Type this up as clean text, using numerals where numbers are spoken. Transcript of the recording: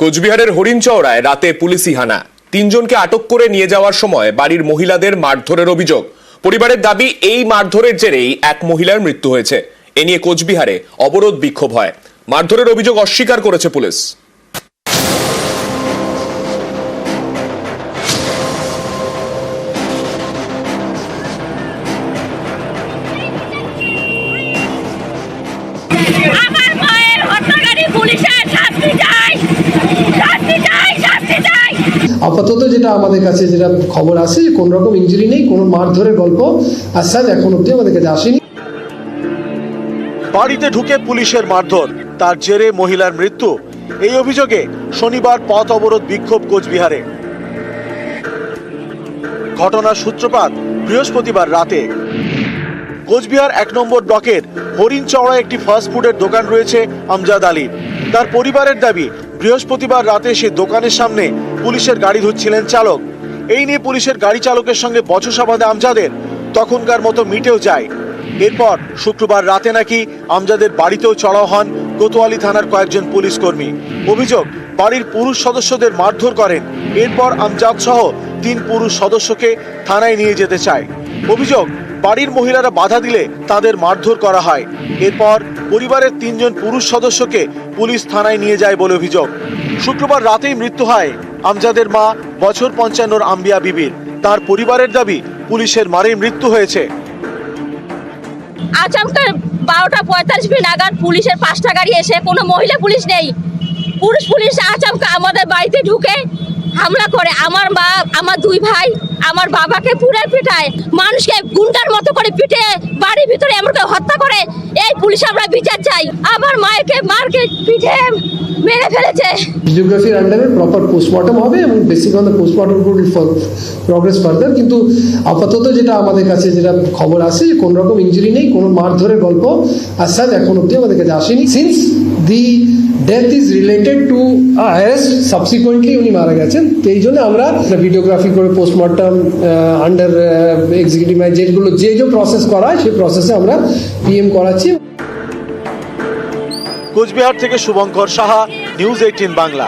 কোচবিহারের হরিণচৌড়ায় রাতে পুলিশি হানা, তিনজনকে আটক করে নিয়ে যাওয়ার সময় বাড়ির মহিলাদের মারধরের অভিযোগ। পরিবারের দাবি, এই মারধরের জেরেই এক মহিলার মৃত্যু হয়েছে। এ নিয়ে কোচবিহারে অবরোধ বিক্ষোভ হয়। মারধরের অভিযোগ অস্বীকার করেছে পুলিশ। আপাতত যেটা আমাদের কাছে যেটা খবর আছে, কোন রকম ইনজুরি নেই, কোনো মারধরের গল্প আসাদ এখন অব্দি আমাদের কাছে আসেনি। বাড়িতে ঢুকে পুলিশের মারধর, তার জেরে মহিলার মৃত্যু। এই অভিযোগে শনিবার পথ অবরোধ বিক্ষোভ কোচবিহারে। ঘটনার সূত্রপাত বৃহস্পতিবার রাতে। কোচবিহার 1 নম্বর ব্লকের হরিণচৌড়ায় একটি ফাস্ট ফুডের দোকান রয়েছে আমজাদ আলীর। তার পরিবারের দাবি, বৃহস্পতিবার রাতে সে দোকানের সামনে পুলিশের গাড়ি ধুচ্ছিলেন চালক। এই নিয়ে পুলিশের গাড়ি চালকের সঙ্গে বচসা বাঁধে আমজাদের, তখনকার মতো মিটেও যায়। এরপর শুক্রবার রাতে নাকি আমজাদের বাড়িতেও চড়াও হন কোতোয়ালি থানার কয়েকজন পুলিশ কর্মী। অভিযোগ, বাড়ির পুরুষ সদস্যদের মারধর করেন। এরপর আমজাদ সহ 3 পুরুষ সদস্যকে থানায় নিয়ে যেতে চায়। অভিযোগ, বাড়ির মহিলারা বাধা দিলে তাদের মারধর করা হয়। এরপর পরিবারের 3 জন পুরুষ সদস্যকে পুলিশ থানায় নিয়ে যায় বলে অভিযোগ। শুক্রবার রাতেই মৃত্যু হয় আমজাদের মা বছর 55 আম্বিয়া বিবির। তার পরিবারের দাবি, পুলিশের মারে মৃত্যু হয়েছে। আচমকা 12টা 45 নাগাদ পুলিশের 5টা গাড়ি এসে, কোনো মহিলা পুলিশ নেই, পুরুষ পুলিশ আচমকা আমাদের বাড়িতে ঢুকে হামলা করে। আমার মা, আমার 2 ভাই, আমার বাবাকে পুরে পিটায়, মানুষকে গুন্ডার মতো করে পিটে বাড়ির ভিতরে এমনকি হত্যা করে। এই পুলিশ আমরা বিচার চাই। আমার মাকে মারকে পিঠে মেরে ফেলেছে। ভিডিওগ্রাফির আন্ডারে প্রপার পোস্টমর্টম হবে এবং basic on the post-mortem will progress further. কিন্তু আপাতত যেটা আমাদের কাছে যেটা খবর আছে, কোন রকম ইনজুরি নেই, কোনো মারধরের গল্প আসাদ এখন অব্দি আমাদের কাছে আসেনি। Since the death is related to arrest, subsequently উনি মারা গেছেন। তো এই জন্য আমরা ভিডিওগ্রাফি করে পোস্টমর্টম আন্ডার এক্সিকিউটিভ ম্যাজিস্ট্রেটগুলো যে প্রসেস করা হয় সেই প্রসেসে আমরা পিএম করাচ্ছি। কোচবিহার থেকে শুভঙ্কর সাহা, নিউজ 18 বাংলা।